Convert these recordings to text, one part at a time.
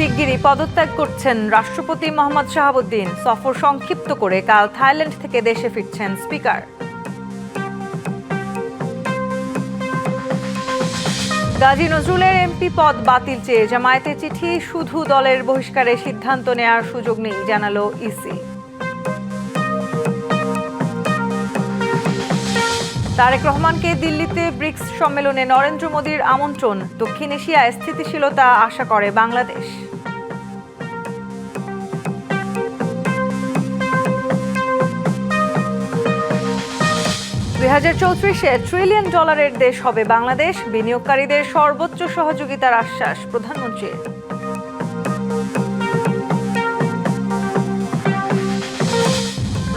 শিগগিরই পদত্যাগ করছেন রাষ্ট্রপতি মোহাম্মদ শাহাবুদ্দিন। সফর সংক্ষিপ্ত করে কাল থাইল্যান্ড থেকে দেশে ফিরছেন স্পিকার। গাজী নজরুলের এমপি পদ বাতিল চেয়ে জামায়াতের চিঠি, শুধু দলের বহিষ্কারের সিদ্ধান্ত নেওয়ার সুযোগ নেই জানালো ইসি। তারেক রহমানকে দিল্লিতে ব্রিক্স সম্মেলনে নরেন্দ্র মোদীর আমন্ত্রণ। দক্ষিণ এশিয়ায় স্থিতিশীলতা আশা করে বাংলাদেশ। $2034 ট্রিলিয়ন ডলারের দেশ হবে বাংলাদেশ। বিনিয়োগকারীদের সর্বোচ্চ সহযোগিতার আশ্বাস প্রধানমন্ত্রীর।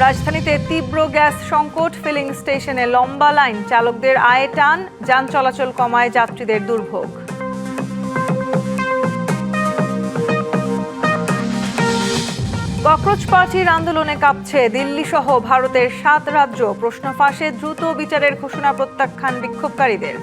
রাজধানীতে তীব্র গ্যাস সংকট, ফিলিং স্টেশনে লম্বা লাইন, চালকদের আয়ে টান, যান চলাচল কমায় যাত্রীদের দুর্ভোগ। ককরোচ পার্টির আন্দোলনে কাঁপছে দিল্লি সহ ভারতের 7 রাজ্য। প্রশ্ন ফাঁসে দ্রুত বিচারের ঘোষণা প্রত্যাখ্যান বিক্ষোভকারীদের।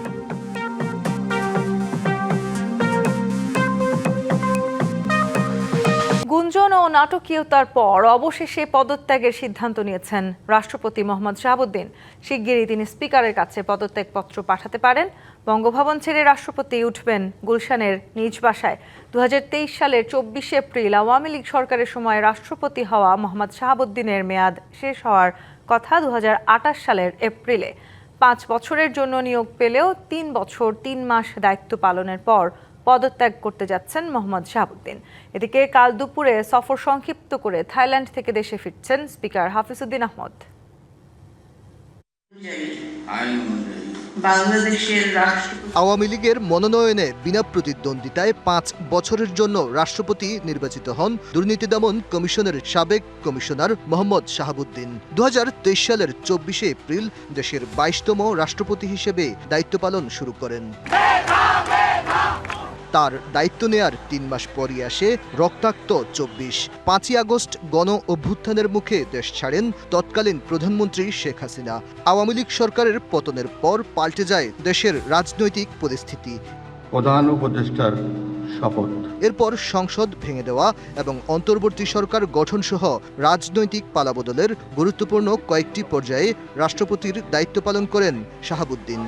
গুঞ্জন ও নাটকীয়তার পর অবশেষে পদত্যাগের সিদ্ধান্ত নিয়েছেন রাষ্ট্রপতি মোহাম্মদ শাহাবুদ্দিন। শিগগিরই তিনি স্পিকারের কাছে পদত্যাগপত্র পাঠাতে পারেন। বঙ্গভবন ছেড়ে রাষ্ট্রপতি উঠবেন গুলশানের নিজ বাসায়। 2023 সালের 24 এপ্রিল আওয়ামী লীগ সরকারের সময় রাষ্ট্রপতি হওয়া মোহাম্মদ শাহাবুদ্দিনের মেয়াদ শেষ হওয়ার কথা 2028 সালের এপ্রিলে। 5 বছরের জন্য নিয়োগ পেলেও 3 বছর 3 মাস দায়িত্ব পালনের পর পদত্যাগ করতে যাচ্ছেন মোহাম্মদ শাহাবুদ্দিন। এদিকে কাল দুপুরে সফর সংক্ষিপ্ত করে থাইল্যান্ড থেকে দেশে ফিরছেন স্পিকার হাফিজউদ্দিন আহমদ। আওয়ামী লীগের মনোনয়নে বিনা প্রতিদ্বন্দ্বিতায় 5 বছরের জন্য রাষ্ট্রপতি নির্বাচিত হন দুর্নীতি দমন কমিশনের সাবেক কমিশনার মোহাম্মদ শাহাবুদ্দিন। 2023 সালের 24 এপ্রিল দেশের 22তম রাষ্ট্রপতি হিসেবে দায়িত্ব পালন শুরু করেন। তার দায়িত্ব নেয়ার 3 মাস পরই আসে রক্তাক্ত 24। 5ই আগস্ট গণ অভ্যুত্থানের মুখে দেশ ছাড়েন তৎকালীন প্রধানমন্ত্রী শেখ হাসিনা। আওয়ামী লীগ সরকারের পতনের পর পাল্টে যায় দেশের রাজনৈতিক পরিস্থিতি। প্রধান উপদেষ্টার শপথ, এরপর সংসদ ভেঙে দেওয়া এবং অন্তর্বর্তী সরকার গঠনসহ রাজনৈতিক পালাবদলের গুরুত্বপূর্ণ কয়েকটি পর্যায়ে রাষ্ট্রপতির দায়িত্ব পালন করেন শাহাবুদ্দিন।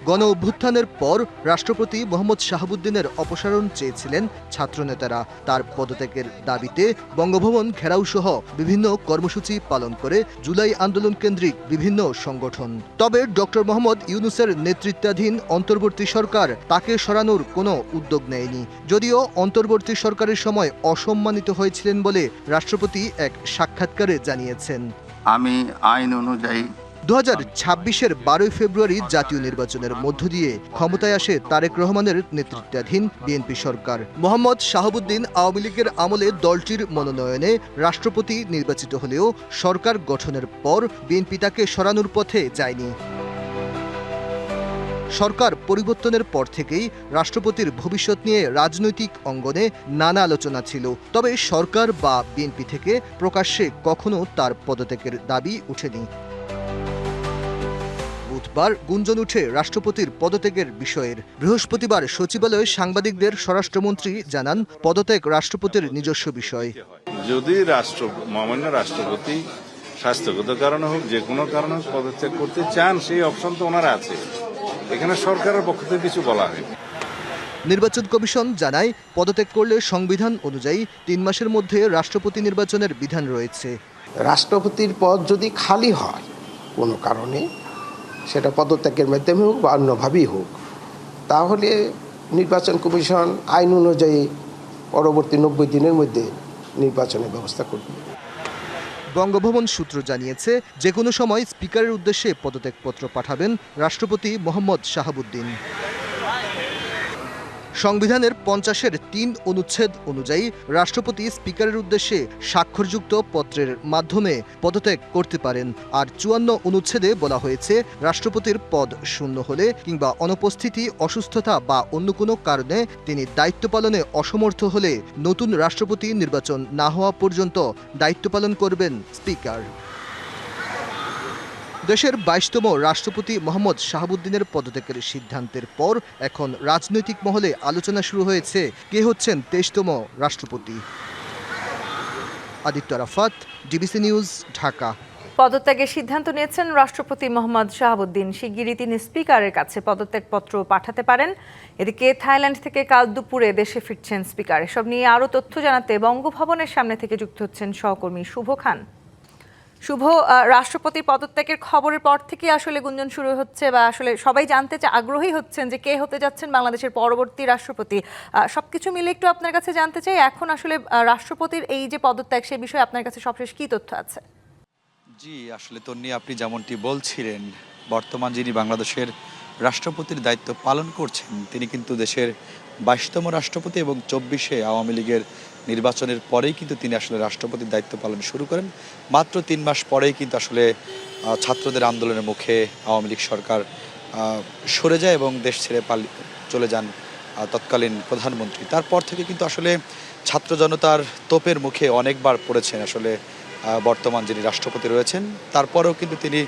গণ অভ্যুত্থানের পর রাষ্ট্রপতি মোহাম্মদ শাহাবুদ্দিনের অপসারণ চেয়েছিলেন ছাত্রনেতারা। তার পদত্যাগের দাবিতে বঙ্গভবন ঘেরাও সহ বিভিন্ন কর্মসূচি পালন করে জুলাই আন্দোলন কেন্দ্রিক বিভিন্ন সংগঠন। তবে ডক্টর মোহাম্মদ ইউনূসের নেতৃত্বাধীন অন্তর্বর্তী সরকার তাকে সরানোর কোনো উদ্যোগ নেয়নি। যদিও অন্তর্বর্তী সরকারের সময় অসম্মানিত হয়েছিলেন বলে রাষ্ট্রপতি এক সাক্ষাৎকারে জানিয়েছেন। আমি আইন অনুযায়ী 2026-এর 12 ফেব্রুয়ারি জাতীয় নির্বাচনের মধ্য দিয়ে ক্ষমতায় আসে তারেক রহমানের নেতৃত্বাধীন বিএনপি সরকার। মোহাম্মদ শাহাবুদ্দিন আওয়ামী লীগের আমলে দলটির মনোনয়নে রাষ্ট্রপতি নির্বাচিত হলেও সরকার গঠনের পর বিএনপি তাকে সরানোর পথে যায়নি। সরকার পরিবর্তনের পর থেকেই রাষ্ট্রপতির ভবিষ্যৎ নিয়ে রাজনৈতিক অঙ্গনে নানা আলোচনা ছিল। তবে সরকার বা বিএনপি থেকে প্রকাশ্যে কখনো তার পদত্যাগের দাবি ওঠেনি। বুধবার গুঞ্জন উঠে রাষ্ট্রপতির পদত্যাগের বিষয়ের। বৃহস্পতিবার সচিবালয়ে সাংবাদিকদের স্বরাষ্ট্রমন্ত্রী জানান, পদত্যাগ রাষ্ট্রপতির নিজস্ব বিষয়। যদি মহামান্য রাষ্ট্রপতি স্বাস্থ্যগত কারণে হোক, যে কোনো কারণে পদত্যাগ করতে চান, সেই অপশন তো ওনার আছে। এখানে সরকারের পক্ষ থেকে কিছু বলা হয়নি। নির্বাচন কমিশন জানায়, পদত্যাগ করলে সংবিধান অনুযায়ী 3 মাসের মধ্যে রাষ্ট্রপতি নির্বাচনের বিধান রয়েছে। রাষ্ট্রপতির পদ যদি খালি হয় কোনো কারণে, সেটা পদত্যাগের মাধ্যমে হোক বা অন্যভাবেই হোক, তাহলে নির্বাচন কমিশন আইন অনুযায়ী পরবর্তী 90 দিনের মধ্যে নির্বাচনের ব্যবস্থা করবে। বঙ্গভবন সূত্র জানিয়েছে, যে কোনো সময় স্পিকারের উদ্দেশ্যে পদত্যাগপত্র পাঠাবেন রাষ্ট্রপতি মোহাম্মদ শাহাবুদ্দিন। সংবিধানের 50-এর 3 অনুচ্ছেদ অনুযায়ী রাষ্ট্রপতি স্পিকারের উদ্দেশ্যে স্বাক্ষরযুক্ত পত্রের মাধ্যমে পদত্যাগ করতে পারেন। আর 54 অনুচ্ছেদে বলা হয়েছে, রাষ্ট্রপতির পদ শূন্য হলে কিংবা অনুপস্থিতি, অসুস্থতা বা অন্য কোনো কারণে তিনি দায়িত্ব পালনে অসমর্থ হলে নতুন রাষ্ট্রপতি নির্বাচন না হওয়া পর্যন্ত দায়িত্ব পালন করবেন স্পিকার। দেশের 22তম রাষ্ট্রপতি মোহাম্মদ শাহাবুদ্দিনের পদত্যাগের সিদ্ধান্তের পর এখন রাজনৈতিক মহলে আলোচনা শুরু হয়েছে কে হচ্ছেন 23তম রাষ্ট্রপতি। Aditya Arafat, DBC news, Dhaka. পদত্যাগের সিদ্ধান্ত নিয়েছেন রাষ্ট্রপতি মোহাম্মদ শাহাবুদ্দিন। শিগগিরই তিনি স্পিকারের কাছে পদত্যাগপত্র পাঠাতে পারেন। এদিকে থাইল্যান্ড থেকে কাল দুপুরে দেশে ফিরছেন স্পিকার। এসব নিয়ে আরও তথ্য জানাতে বঙ্গভবনের সামনে থেকে যুক্ত হচ্ছেন সহকর্মী শুভ খান। শুভ, রাষ্ট্রপতির পদত্যাগের খবরের পর থেকে আসলে গুঞ্জন শুরু হচ্ছে বা আসলে সবাই জানতে আগ্রহী হচ্ছেন যে কে হতে যাচ্ছেন বাংলাদেশের পরবর্তী রাষ্ট্রপতি। সবকিছু মিলে একটু আপনার কাছে জানতে চাই, এখন আসলে রাষ্ট্রপতির এই যে পদত্যাগ সে বিষয়ে আপনার কাছে সবশেষ কী তথ্য আছে? জি, আসলে তন্নি, আপনি যেমনটি বলছিলেন, বর্তমান যিনি বাংলাদেশের রাষ্ট্রপতির দায়িত্ব পালন করছেন তিনি কিন্তু দেশের 22তম রাষ্ট্রপতি এবং 24-এ আওয়ামী লীগের নির্বাচনের পরেই কিন্তু তিনি আসলে রাষ্ট্রপতির দায়িত্ব পালন শুরু করেন। মাত্র 3 মাস পরেই কিন্তু আসলে ছাত্রদের আন্দোলনের মুখে আওয়ামী লীগ সরকার সরে যায় এবং দেশ ছেড়ে চলে যান তৎকালীন প্রধানমন্ত্রী। তারপর থেকে কিন্তু আসলে ছাত্র জনতার তোপের মুখে অনেকবার পড়েছেন আসলে বর্তমান যিনি রাষ্ট্রপতি রয়েছেন। তারপরেও কিন্তু তিনি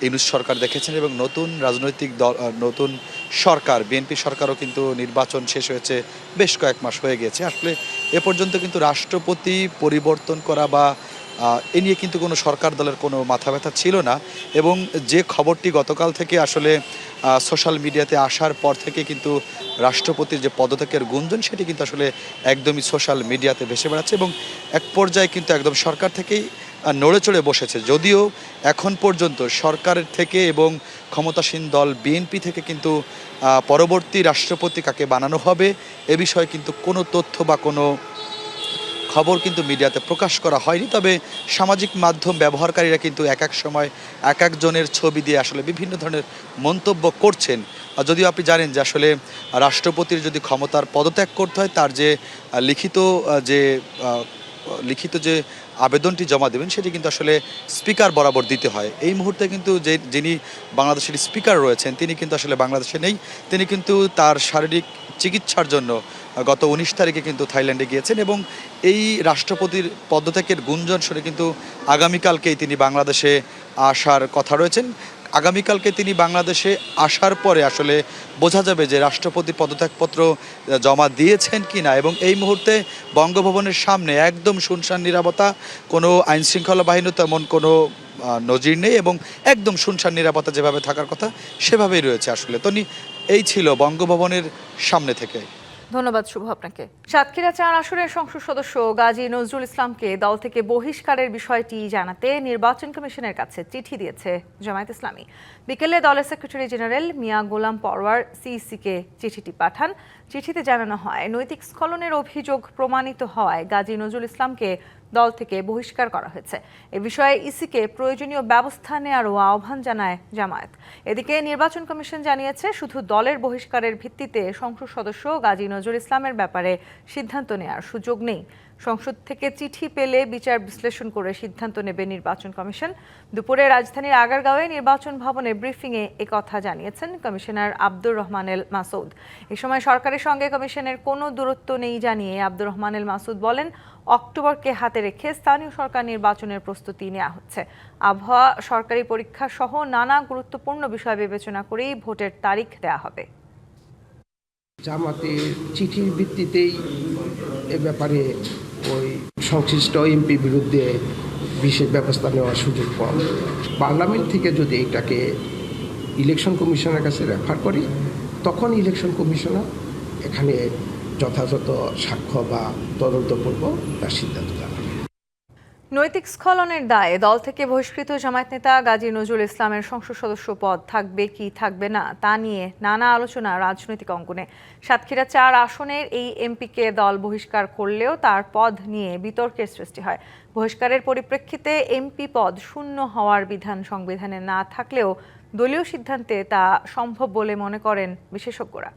ইউনূস সরকার দেখেছেন এবং নতুন রাজনৈতিক দল, নতুন সরকার বিএনপি সরকারও কিন্তু নির্বাচন শেষ হয়েছে বেশ কয়েক মাস হয়ে গেছে। আসলে এ পর্যন্ত কিন্তু রাষ্ট্রপতি পরিবর্তন করা বা এ নিয়ে কিন্তু কোনো সরকার দলের কোনো মাথা ব্যথা ছিল না। এবং যে খবরটি গতকাল থেকে আসলে সোশ্যাল মিডিয়াতে আসার পর থেকে কিন্তু রাষ্ট্রপতির যে পদত্যাগের গুঞ্জন সেটি কিন্তু আসলে একদমই সোশ্যাল মিডিয়াতে ভেসে বেড়াচ্ছে এবং এক পর্যায়ে কিন্তু একদম সরকার থেকেই নড়ে চড়ে বসেছে। যদিও এখন পর্যন্ত সরকারের থেকে এবং ক্ষমতাসীন দল বিএনপি থেকে কিন্তু পরবর্তী রাষ্ট্রপতি কাকে বানানো হবে এ বিষয়ে কিন্তু কোনো তথ্য বা কোনো খবর কিন্তু মিডিয়াতে প্রকাশ করা হয়নি। তবে সামাজিক মাধ্যম ব্যবহারকারীরা কিন্তু এক এক সময় এক একজনের ছবি দিয়ে আসলে বিভিন্ন ধরনের মন্তব্য করছেন। যদিও আপনি জানেন যে আসলে রাষ্ট্রপতির যদি ক্ষমতার পদত্যাগ করতে হয় তার যে লিখিত যে আবেদনটি জমা দেবেন সেটি কিন্তু আসলে স্পিকার বরাবর দিতে হয়। এই মুহূর্তে কিন্তু যিনি বাংলাদেশের স্পিকার রয়েছেন তিনি কিন্তু আসলে বাংলাদেশে নেই। তিনি কিন্তু তার শারীরিক চিকিৎসার জন্য গত 19 তারিখে কিন্তু থাইল্যান্ডে গিয়েছেন এবং এই রাষ্ট্রপতির পদত্যাগের গুঞ্জন শুনে কিন্তু আগামীকালকেই তিনি বাংলাদেশে আসার কথা রয়েছেন। আগামীকালকে তিনি বাংলাদেশে আসার পরে আসলে বোঝা যাবে যে রাষ্ট্রপতি পদত্যাগপত্র জমা দিয়েছেন কিনা। এবং এই মুহূর্তে বঙ্গভবনের সামনে একদম শুনশান নিরাপত্তা, কোনো আইনশৃঙ্খলা বাহিনী তেমন কোনো নজির নেই এবং একদম শুনশান নিরাপত্তা যেভাবে থাকার কথা সেভাবেই রয়েছে আসলে। তো এই ছিল বঙ্গভবনের সামনে থেকে। ধন্যবাদ শুভ আপনাকে। সাতক্ষীরা 4 আসনের সংসদ সদস্য গাজী নজরুল ইসলামকে দল থেকে বহিষ্কারের বিষয়টি জানাতে নির্বাচন কমিশনের কাছে চিঠি দিয়েছে জামায়াত ইসলামী। বিকেলে দলের সেক্রেটারি জেনারেল মিয়া গোলাম পরওয়ার সিইসিকে চিঠিটি পাঠান। চিঠিতে জানানো হয় নৈতিক স্খলনের অভিযোগ প্রমাণিত হওয়ায় গাজী নজরুল ইসলামকে দল থেকে বহিষ্কার করা হয়েছে। এ বিষয়ে ইসিকে প্রয়োজনীয় ব্যবস্থা নেওয়ারও আহ্বান জানায় জামায়াত। এদিকে নির্বাচন কমিশন জানিয়েছে শুধু দলের বহিষ্কারের ভিত্তিতে সংসদ সদস্য গাজী নজরুল ইসলামের ব্যাপারে সিদ্ধান্ত নেওয়ার সুযোগ নেই। সংসদ থেকে চিঠি পেলে বিচার বিশ্লেষণ করে সিদ্ধান্ত নেবে নির্বাচন কমিশন। দুপুরে রাজধানীর আগারগাঁওয়ে নির্বাচন ভবনে ব্রিফিংয়ে একথা জানিয়েছেন কমিশনার আব্দুর রহমানেল মাসুদ। এ সময় সরকারের সঙ্গে কমিশনের কোনো দূরত্ব নেই জানিয়ে আব্দুর রহমানেল মাসুদ বলেন, অক্টোবরকে হাতে রেখে স্থানীয় সরকার নির্বাচনের প্রস্তুতি নেওয়া হচ্ছে। আবহাওয়া, সরকারি পরীক্ষা সহ নানা গুরুত্বপূর্ণ বিষয় বিবেচনা করেই ভোটের তারিখ দেওয়া হবে। জামাতের চিঠির ভিত্তিতেই এ ব্যাপারে ওই সংশ্লিষ্ট এমপি বিরুদ্ধে বিশেষ ব্যবস্থা নেওয়ার সুযোগ পাওয়া। পার্লামেন্ট থেকে যদি এটাকে ইলেকশন কমিশনের কাছে রেফার করি তখন ইলেকশন কমিশনার এখানে যথাযথ সাক্ষ্য বা তদন্তপূর্ব তার সিদ্ধান্ত জানাবে। নৈতিক স্খলনের দায়ে দল থেকে বহিষ্কৃত জামায়াত নেতা গাজী নজরুল ইসলামের সংসদ সদস্য পদ থাকবে কি থাকবে না তা নিয়ে নানা আলোচনা রাজনৈতিক অঙ্গনে। সাতক্ষীরা 4 আসনের এই এমপিকে দল বহিষ্কার করলেও তার পদ নিয়ে বিতর্কের সৃষ্টি হয়। বহিষ্কারের পরিপ্রেক্ষিতে এমপি পদ শূন্য হওয়ার বিধান সংবিধানে না থাকলেও দলীয় সিদ্ধান্তে তা সম্ভব বলে মনে করেন বিশেষজ্ঞরা।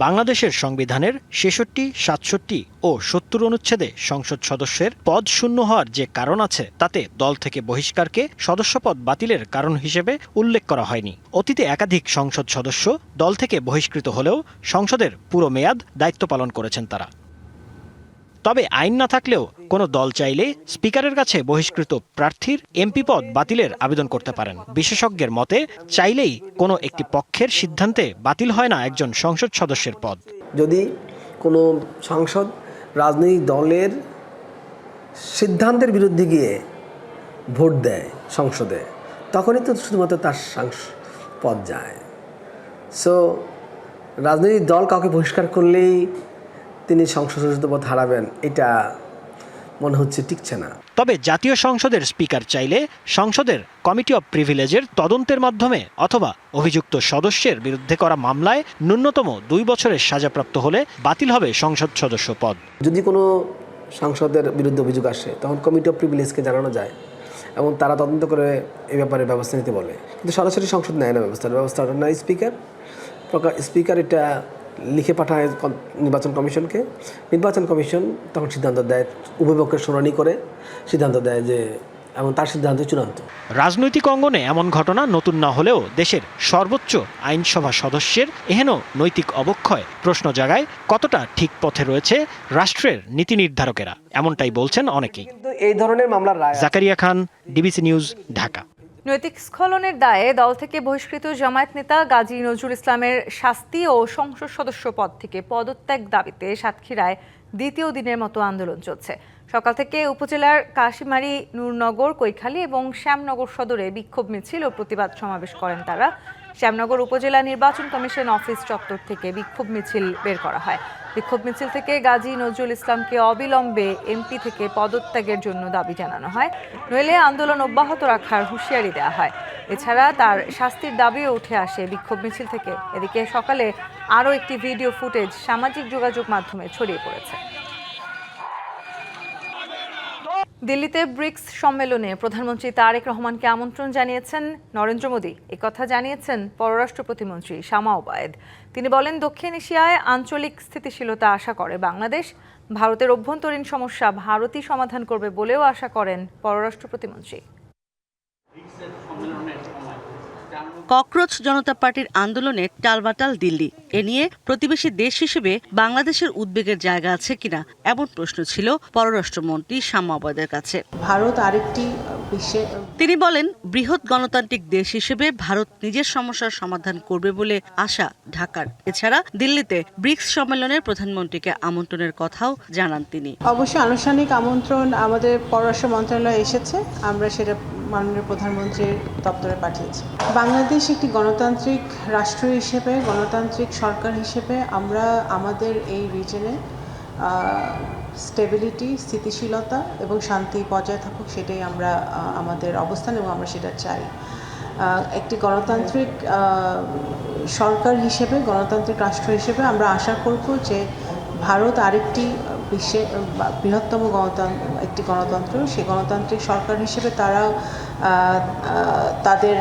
বাংলাদেশের সংবিধানের 66, 67 ও 70 অনুচ্ছেদে সংসদ সদস্যের পদ শূন্য হওয়ার যে কারণ আছে তাতে দল থেকে বহিষ্কারকে সদস্যপদ বাতিলের কারণ হিসেবে উল্লেখ করা হয়নি। অতীতে একাধিক সংসদ সদস্য দল থেকে বহিষ্কৃত হলেও সংসদের পুরো মেয়াদ দায়িত্ব পালন করেছেন তারা। তবে আইন না থাকলেও কোনো দল চাইলে স্পিকারের কাছে বহিষ্কৃত প্রার্থীর এমপি পদ বাতিলের আবেদন করতে পারেন। বিশেষজ্ঞের মতে চাইলেই কোনো একটি পক্ষের সিদ্ধান্তে বাতিল হয় না একজন সংসদ সদস্যের পদ। যদি কোনো সাংসদ রাজনৈতিক দলের সিদ্ধান্তের বিরুদ্ধে গিয়ে ভোট দেয় সংসদে, তখনই তো শুধুমাত্র তার পদ যায়। সো রাজনৈতিক দল কাউকে বহিষ্কার করলেই তিনি সংসদ সদস্য পদ হারাবেন, এটা মনে হচ্ছে টিকছে না। তবে জাতীয় সংসদের স্পিকার চাইলে সংসদের কমিটি অব প্রিভিলেজের তদন্তের মাধ্যমে অথবা অভিযুক্ত সদস্যের বিরুদ্ধে করা মামলায় ন্যূনতম 2 বছরের সাজাপ্রাপ্ত হলে বাতিল হবে সংসদ সদস্য পদ। যদি কোনো সাংসদের বিরুদ্ধে অভিযোগ আসে তখন কমিটি অব প্রিভিলেজকে জানানো যায় এবং তারা তদন্ত করে এই ব্যাপারে ব্যবস্থা নিতে বলে, কিন্তু সরাসরি সংসদ নেয় না ব্যবস্থাটা নেয় স্পিকার এটা লিখে পাঠায় নির্বাচন কমিশনকে। নির্বাচন কমিশন তখন সিদ্ধান্ত দেয়, উভয় পক্ষের শুনানি করে সিদ্ধান্ত দেয় যে এবং তার সিদ্ধান্ত চূড়ান্ত। রাজনৈতিক অঙ্গনে এমন ঘটনা নতুন না হলেও দেশের সর্বোচ্চ আইনসভা সদস্যের এহেন নৈতিক অবক্ষয় প্রশ্ন জাগায় কতটা ঠিক পথে রয়েছে রাষ্ট্রের নীতি নির্ধারকেরা, এমনটাই বলছেন অনেকেই। কিন্তু এই ধরনের মামলার রায়। জাকারিয়া খান, ডিবিসি নিউজ, ঢাকা। নৈতিক স্খলনের দায়ে দল থেকে বহিষ্কৃত জামায়াত নেতা গাজী নজরুল ইসলামের শাস্তি ও সংসদ সদস্য পদ থেকে পদত্যাগ দাবিতে সাতক্ষীরায় দ্বিতীয় দিনের মতো আন্দোলন চলছে। সকাল থেকে উপজেলার কাশিমারি, নূরনগর, কৈখালী এবং শ্যামনগর সদরে বিক্ষোভ মিছিল ও প্রতিবাদ সমাবেশ করেন তারা। শ্যামনগর উপজেলা নির্বাচন কমিশন অফিস চত্বর থেকে বিক্ষোভ মিছিল বের করা হয়। বিক্ষোভ মিছিল থেকে গাজী নজরুল ইসলামকে অবিলম্বে এমপি থেকে পদত্যাগের জন্য দাবি জানানো হয়, নইলে আন্দোলন অব্যাহত রাখার হুঁশিয়ারি দেওয়া হয়। এছাড়া তার শাস্তির দাবিও উঠে আসে বিক্ষোভ মিছিল থেকে। এদিকে সকালে আরও একটি ভিডিও ফুটেজ সামাজিক যোগাযোগ মাধ্যমে ছড়িয়ে পড়েছে। দিল্লিতে ব্রিক্স সম্মেলনে প্রধানমন্ত্রী তারেক রহমানকে আমন্ত্রণ জানিয়েছেন নরেন্দ্র মোদী। একথা জানিয়েছেন পররাষ্ট্র প্রতিমন্ত্রী শামা ওবায়েদ। তিনি বলেন, দক্ষিণ এশিয়ায় আঞ্চলিক স্থিতিশীলতা আশা করে বাংলাদেশ। ভারতের অভ্যন্তরীণ সমস্যা ভারতই সমাধান করবে বলেও আশা করেন পররাষ্ট্র প্রতিমন্ত্রী। ককরোচ জনতা পার্টির আন্দোলনে টালবাটাল দিল্লি। এ নিয়ে প্রতিবেশী দেশ হিসেবে বাংলাদেশের উদ্বেগের জায়গা আছে কিনা এমন প্রশ্ন ছিল পররাষ্ট্রমন্ত্রী শামা ওবায়েদের কাছে। ভারত আরেকটি বিশ্বে, তিনি বলেন, বৃহৎ গণতান্ত্রিক দেশ হিসেবে ভারত নিজের সমস্যার সমাধান করবে বলে আশা ঢাকার। এছাড়া দিল্লিতে ব্রিক্স সম্মেলনের প্রধানমন্ত্রীকে আমন্ত্রণের কথাও জানান তিনি। অবশ্যই আনুষ্ঠানিক আমন্ত্রণ আমাদের পররাষ্ট্র মন্ত্রণালয়ে এসেছে, আমরা সেটা মাননীয় প্রধানমন্ত্রীর দপ্তরে পাঠিয়েছি। বাংলাদেশ একটি গণতান্ত্রিক রাষ্ট্র হিসেবে, গণতান্ত্রিক সরকার হিসেবে আমরা আমাদের এই রিজনে স্টেবিলিটি, স্থিতিশীলতা এবং শান্তি বজায় থাকুক, সেটাই আমরা আমাদের অবস্থান এবং আমরা সেটা চাই। একটি গণতান্ত্রিক সরকার হিসেবে, গণতান্ত্রিক রাষ্ট্র হিসেবে আমরা আশা করব যে ভারত আরেকটি বিশ্বে বৃহত্তম একটি গণতন্ত্র, সেই গণতান্ত্রিক সরকার হিসেবে তারা তাদের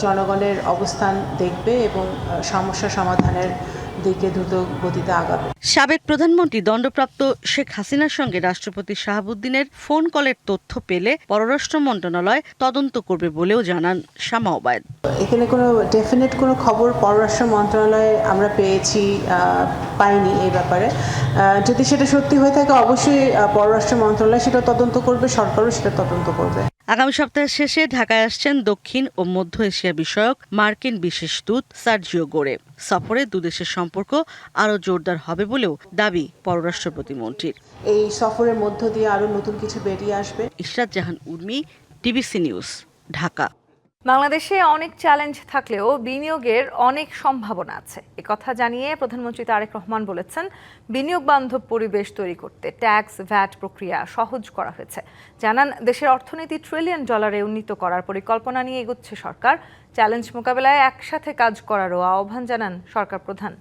জনগণের অবস্থান দেখবে এবং সমস্যা সমাধানের দিকে দ্রুত গতিতে আগাবে। সাবেক প্রধানমন্ত্রী দণ্ডপ্রাপ্ত শেখ হাসিনার সঙ্গে রাষ্ট্রপতি শাহাবুদ্দিনের ফোন কলের তথ্য পেলে পররাষ্ট্র মন্ত্রণালয় তদন্ত করবে বলেও জানান শামা ওবায়েদ। এখানে কোনো ডেফিনেট কোনো খবর পররাষ্ট্র মন্ত্রণালয়ে আমরা পাইনি এই ব্যাপারে। যদি সেটা সত্যি হয়ে থাকে অবশ্যই পররাষ্ট্র মন্ত্রণালয় সেটা তদন্ত করবে, সরকারও সেটা তদন্ত করবে। আগামী সপ্তাহের শেষে ঢাকায় আসছেন দক্ষিণ ও মধ্য এশিয়া বিষয়ক মার্কিন বিশেষ দূত সার্জিও গোরে। সফরে দুদেশের সম্পর্ক আরও জোরদার হবে বলেও দাবি পররাষ্ট্র প্রতিমন্ত্রীর। এই সফরের মধ্য দিয়ে আরও নতুন কিছু বেরিয়ে আসবে। ইশরাত জাহান উর্মি, ডিবিসি নিউজ, ঢাকা। বাংলাদেশে অনেক চ্যালেঞ্জ থাকলেও বিনিয়োগের অনেক সম্ভাবনা আছে। একথা জানিয়ে প্রধানমন্ত্রী তারেক রহমান বলেছেন, বিনিয়োগ বান্ধব পরিবেশ তৈরি করতে ট্যাক্স ভ্যাট প্রক্রিয়া সহজ করা হয়েছে। জানান, দেশের অর্থনীতি $1 ট্রিলিয়ন উন্নীত করার পরিকল্পনা নিয়ে এগোচ্ছে সরকার। চ্যালেঞ্জ মোকাবেলায় একসাথে কাজ করারও আহ্বান জানান সরকার প্রধান।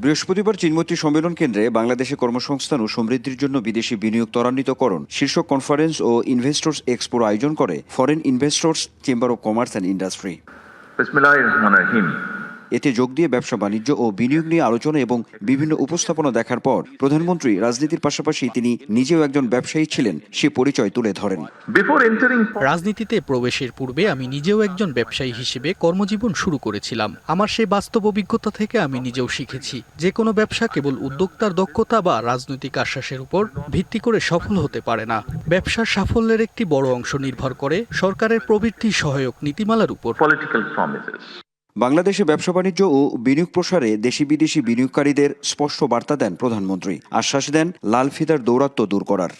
বৃহস্পতিবার চীনমৈত্রী সম্মেলন কেন্দ্রে বাংলাদেশে কর্মসংস্থান ও সমৃদ্ধির জন্য বিদেশি বিনিয়োগ ত্বরান্বিতকরণ শীর্ষক কনফারেন্স ও ইনভেস্টর্স এক্সপোর আয়োজন করে foreign investors chamber of commerce and industry. এতে যোগ দিয়ে ব্যবসা বাণিজ্য ও বিনিয়োগ নিয়ে আলোচনা এবং বিভিন্ন উপস্থাপনা দেখার পর প্রধানমন্ত্রী রাজনীতির পাশাপাশি তিনি নিজেও একজন ব্যবসায়ী ছিলেন সে পরিচয় তুলে ধরেন। রাজনীতিতে প্রবেশের পূর্বে আমি নিজেও একজন ব্যবসায়ী হিসেবে কর্মজীবন শুরু করেছিলাম। আমার সেই বাস্তব অভিজ্ঞতা থেকে আমি নিজেও শিখেছি যে কোনো ব্যবসা কেবল উদ্যোক্তার দক্ষতা বা রাজনৈতিক আশ্বাসের উপর ভিত্তি করে সফল হতে পারে না। ব্যবসার সাফল্যের একটি বড় অংশ নির্ভর করে সরকারের প্রবৃদ্ধি সহায়ক নীতিমালার উপর। বাংলাদেশে ব্যবসা বাণিজ্য ও বিনিয়োগ প্রসারে দেশি বিদেশি বিনিয়োগকারীদের স্পষ্ট বার্তা দেন প্রধানমন্ত্রী। আশ্বাস দেন লাল ফিতার দৌরাত্ম্য দূর করার।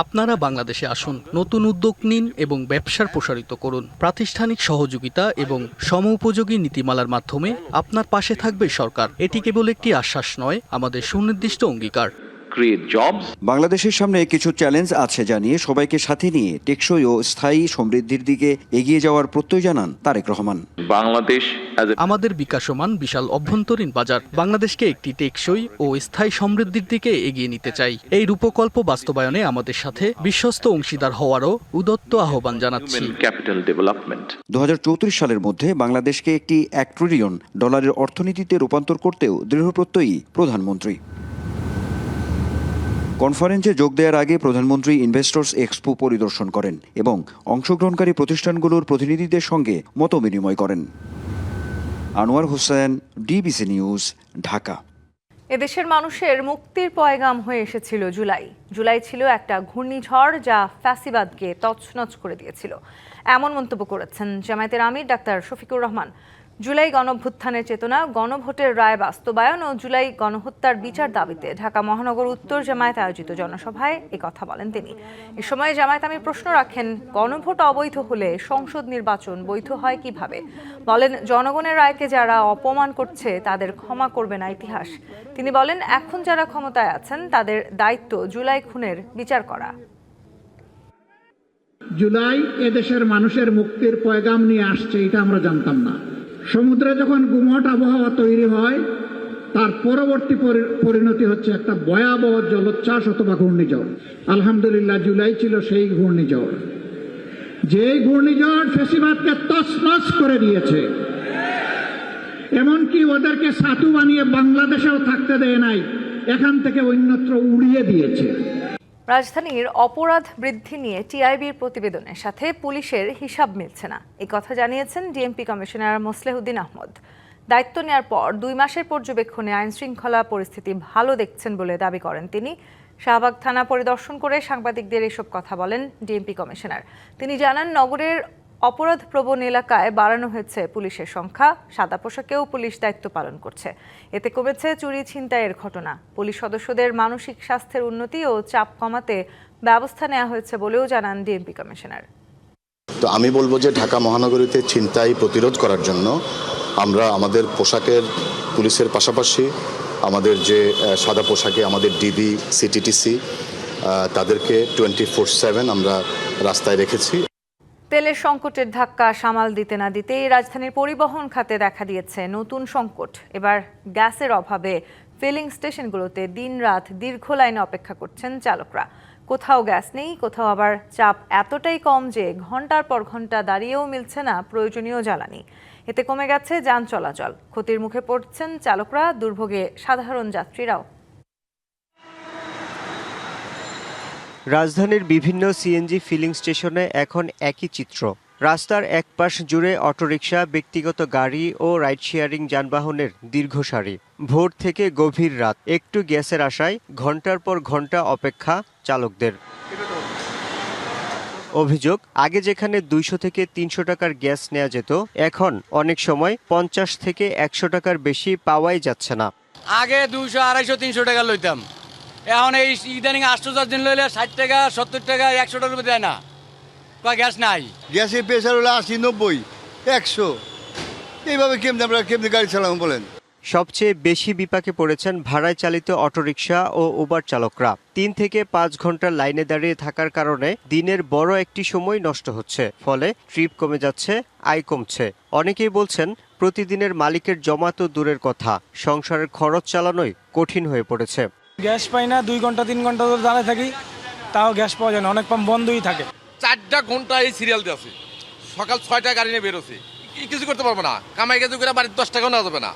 আপনারা বাংলাদেশে আসুন, নতুন উদ্যোগ নিন এবং ব্যবসার প্রসারিত করুন। প্রাতিষ্ঠানিক সহযোগিতা এবং সমউপযোগী নীতিমালার মাধ্যমে আপনার পাশে থাকবে সরকার। এটি কেবল একটি আশ্বাস নয়, আমাদের সুনির্দিষ্ট অঙ্গীকার। বাংলাদেশের সামনে কিছু চ্যালেঞ্জ আছে জানিয়ে সবাইকে সাথে নিয়ে টেকসই ও স্থায়ী সমৃদ্ধির দিকে এগিয়ে যাওয়ার প্রত্যয় জানান তারেক রহমান। আমাদের বিকাশমান বিশাল অভ্যন্তরীণ বাজার, বাংলাদেশকে একটি টেকসই ও স্থায়ী সমৃদ্ধির দিকে এগিয়ে নিতে চাই। এই রূপকল্প বাস্তবায়নে আমাদের সাথে বিশ্বস্ত অংশীদার হওয়ারও উদাত্ত আহ্বান জানাচ্ছি। 2034 সালের মধ্যে বাংলাদেশকে একটি $1 ট্রিলিয়ন অর্থনীতিতে রূপান্তর করতেও দৃঢ়প্রত্যয়ী প্রধানমন্ত্রী। কনফারেন্সে যোগ দেওয়ার আগে প্রধানমন্ত্রী ইনভেস্টর্স এক্সপো পরিদর্শন করেন এবং অংশগ্রহণকারী প্রতিষ্ঠানগুলোর প্রতিনিধিদের সঙ্গে মতবিনিময় করেন। Anwar Hossain, DBC news, Dhaka. এদেশের মানুষের মুক্তির পয়গাম হয়ে এসেছিল জুলাই। জুলাই ছিল একটা ঘূর্ণিঝড় যা ফ্যাসিবাদকে তছনছ করে দিয়েছিল, এমন মন্তব্য করেছেন জামায়াতের আমির ডাক্তার শফিকুর রহমান। জুলাই গণঅভ্যুত্থানের চেতনা, গণভোটের রায় বাস্তবায়ন ও জুলাই গণহত্যার বিচার দাবিতে ঢাকা মহানগর উত্তর জামায়াত আয়োজিত জনসভায় কথা বলেন তিনি। এ সময় জামায়াত আমির প্রশ্ন রাখেন, গণভোট অবৈধ হলে সংসদ নির্বাচন বৈধ হয় কিভাবে? বলেন, জনগণের রায়কে যারা অপমান করছে তাদের ক্ষমা করবে না ইতিহাস। তিনি বলেন, এখন যারা ক্ষমতায় আছেন তাদের দায়িত্ব জুলাই খুনের বিচার করা। জুলাই এদেশের মানুষের মুক্তির পয়গাম নিয়ে আসছে, এটা আমরা জানতাম না। সমুদ্রে যখন গুমট আবহাওয়া তৈরি হয়, তার পরবর্তী পরিণতি হচ্ছে একটা ভয়াবহ জলোচ্ছ্বাস অথবা ঘূর্ণিঝড়। আলহামদুলিল্লাহ, জুলাই ছিল সেই ঘূর্ণিঝড়, যে ঘূর্ণিঝড় ফ্যাসিবাদকে তছনছ করে দিয়েছে। এমনকি ওদেরকে সাধু বানিয়ে বাংলাদেশেও থাকতে দেয় নাই, এখান থেকে অন্যত্র উড়িয়ে দিয়েছে। রাজধানীর অপরাধ বৃদ্ধি নিয়ে টিআইবির প্রতিবেদনের সাথে পুলিশের হিসাব মিলছে না, এই কথা জানিয়েছেন ডিএমপি কমিশনার মোসলেহুদ্দিন আহমদ। দায়িত্ব নেওয়ার পর 2 মাসের পর্যবেক্ষণে আইন শৃঙ্খলা পরিস্থিতি ভালো দেখছেন বলে দাবি করেন তিনি। শাহবাগ থানা পরিদর্শন করে সাংবাদিকদের এসব কথা বলেন ডিএমপি কমিশনার। তিনি জানান, নগরের অপরাধ প্রবণ এলাকায় বাড়ানো হয়েছে পুলিশের সংখ্যা, সাদা পোশাকেও পুলিশ দায়িত্ব পালন করছে। এতে কমেছে চুরি ছিনতাইয়ের ঘটনা। পুলিশ সদস্যদের মানসিক স্বাস্থ্যের উন্নতি ও চাপ কমাতে ব্যবস্থা নেওয়া হয়েছে বলেও জানান ডিএমপি কমিশনার। তো আমি বলবো যে ঢাকা মহানগরীতে ছিনতাই প্রতিরোধ করার জন্য আমরা আমাদের পোশাকের পুলিশের পাশাপাশি আমাদের যে সাদা পোশাকে আমাদের ডিবি, সিটিটিসি তাদেরকে 24/7 আমরা রাস্তায় রেখেছি। তেলের সংকটের ধাক্কা সামাল দিতে না দিতেই রাজধানীর পরিবহন খাতে দেখা দিয়েছে নতুন সংকট। এবার গ্যাসের অভাবে ফিলিং স্টেশনগুলোতে দিনরাত দীর্ঘ লাইনে অপেক্ষা করছেন চালকরা। কোথাও গ্যাস নেই, কোথাও আবার চাপ এতটাই কম যে ঘন্টার পর ঘন্টা দাঁড়িয়েও মিলছে না প্রয়োজনীয় জ্বালানি। এতে কমে গেছে যান চলাচল, ক্ষতির মুখে পড়ছেন চালকরা, দুর্ভোগে সাধারণ যাত্রীরাও। রাজধানীর বিভিন্ন সিএনজি ফিলিং স্টেশনে এখন একই চিত্র। রাস্তার এক পাশ জুড়ে অটোরিকশা, ব্যক্তিগত গাড়ি ও রাইড শেয়ারিং যানবাহনের দীর্ঘ সারি। ভোর থেকে গভীর রাত, একটু গ্যাসের আশায় ঘন্টার পর ঘন্টা অপেক্ষা চালকদের। অভিযোগ, আগে যেখানে 200 থেকে 300 টাকার গ্যাস নেওয়া যেত, এখন অনেক সময় 50 থেকে 100 টাকার বেশি পাওয়াই যাচ্ছে না। আগে 200, 250, 300 টাকা লইতাম, এখন এই ইদানিং 810 দিন লইলে 60 টাকা, 70 টাকা, 100 টাকার উপরে দেয় না। গ্যাস নাই, গ্যাসের প্রেসার হলো 80, 90, 100। এইভাবে কেমনে গাড়ি চালাবো বলেন? সবচেয়ে বেশি বিপাকে পড়েছেন ভাড়ায় চালিত অটোরিকশা ও উবার চালকরা। 3 থেকে 5 ঘন্টা লাইনে দাঁড়িয়ে থাকার কারণে দিনের বড় একটি সময় নষ্ট হচ্ছে, ফলে ট্রিপ কমে যাচ্ছে, আয় কমছে। অনেকেই বলছেন, প্রতিদিনের মালিকের জমা তো দূরের কথা, সংসারের খরচ চালানোই কঠিন হয়ে পড়েছে। গ্যাস পাই না, 2 ঘন্টা 3 ঘন্টা ধরে দাঁড়িয়ে থাকি, তাও গ্যাস পাওয়া যায় না, অনেক পাম্প বন্ধই থাকে। 4টা ঘন্টা এই সিরিয়াল দিয়ে আছে, সকাল 6টায় গাড়ি নিয়ে বেরোছে, কিছু করতে পারবো না, কামাই কাজ করে বাড়ির 10 টাকাও নেওয়া যাবে না।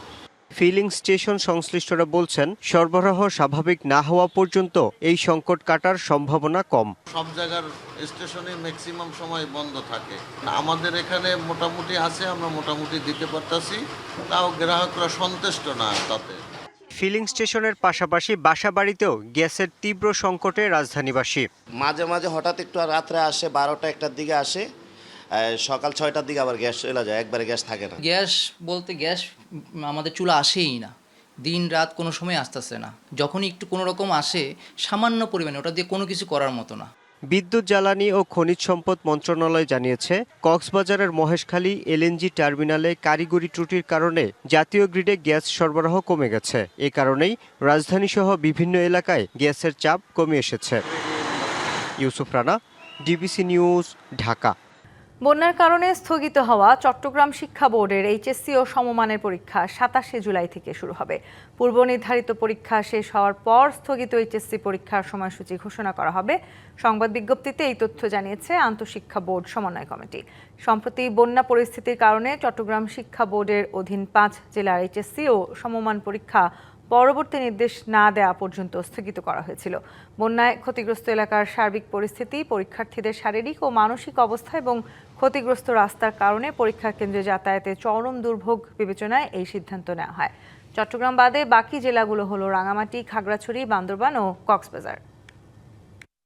ফিলিং স্টেশন সংশ্লিষ্টরা বলছেন সরবরাহ স্বাভাবিক না হওয়া পর্যন্ত এই সংকট কাটার সম্ভাবনা কম। সব জায়গার স্টেশনে ম্যাক্সিমাম সময় বন্ধ থাকে। আমাদের এখানে মোটামুটি আছে, আমরা মোটামুটি দিতে পারতাছি, তাও গ্রাহকরা সন্তুষ্ট না তাতে। ফিলিং স্টেশনের পাশাপাশি বাসাবাড়িতেও গ্যাসের তীব্র সংকটে রাজধানীবাসী। মাঝে মাঝে হঠাৎ একটু রাত্রে আসে, 12টা 1টার দিকে আসে, সকাল 6টার দিকে আবার গ্যাস চলে যায়, একবারে গ্যাস থাকে না। গ্যাস বলতে গ্যাস আমাদের চুলা আসেই না, দিন রাত কোনো সময় আসতেছে না। যখনই একটু কোনো রকম আসে সামান্য পরিমাণে, ওটা দিয়ে কোনো কিছু করার মতো না। বিদ্যুৎ জ্বালানি ও খনিজ সম্পদ মন্ত্রণালয় জানিয়েছে কক্সবাজারের মহেশখালী এলএনজি টার্মিনালে কারিগরি ত্রুটির কারণে জাতীয় গ্রিডে গ্যাস সরবরাহ কমে গেছে। এ কারণেই রাজধানীসহ বিভিন্ন এলাকায় গ্যাসের চাপ কমে এসেছে। Yusuf Rana, DBC news, Dhaka. বন্যার কারণে স্থগিত হওয়া চট্টগ্রাম শিক্ষা বোর্ডের এইচএসসি ও সমমানের পরীক্ষা 27শে জুলাই থেকে শুরু হবে। পূর্ব নির্ধারিত পরীক্ষা শেষ হওয়ার পর স্থগিত এইচএসসি পরীক্ষার সময়সূচি ঘোষণা করা হবে। সংবাদ বিজ্ঞপ্তিতে এই তথ্য জানিয়েছে আন্তঃশিক্ষা বোর্ড সমন্বয় কমিটি। সম্প্রতি বন্যা পরিস্থিতির কারণে চট্টগ্রাম শিক্ষা বোর্ডের অধীন 5 জেলার এইচএসসি ও সমমান পরীক্ষা পরবর্তী নির্দেশ না দেওয়া পর্যন্ত স্থগিত করা হয়েছিল। বন্যায় ক্ষতিগ্রস্ত এলাকার সার্বিক পরিস্থিতি, পরীক্ষার্থীদের শারীরিক ও মানসিক অবস্থা এবং ক্ষতিগ্রস্ত রাস্তার কারণে পরীক্ষা কেন্দ্রে যাতায়াতে চরম দুর্ভোগ বিবেচনায় এই সিদ্ধান্ত নেওয়া হয়। চট্টগ্রাম বাদে বাকি জেলাগুলো হলো রাঙামাটি, খাগড়াছড়ি, বান্দরবান ও কক্সবাজার।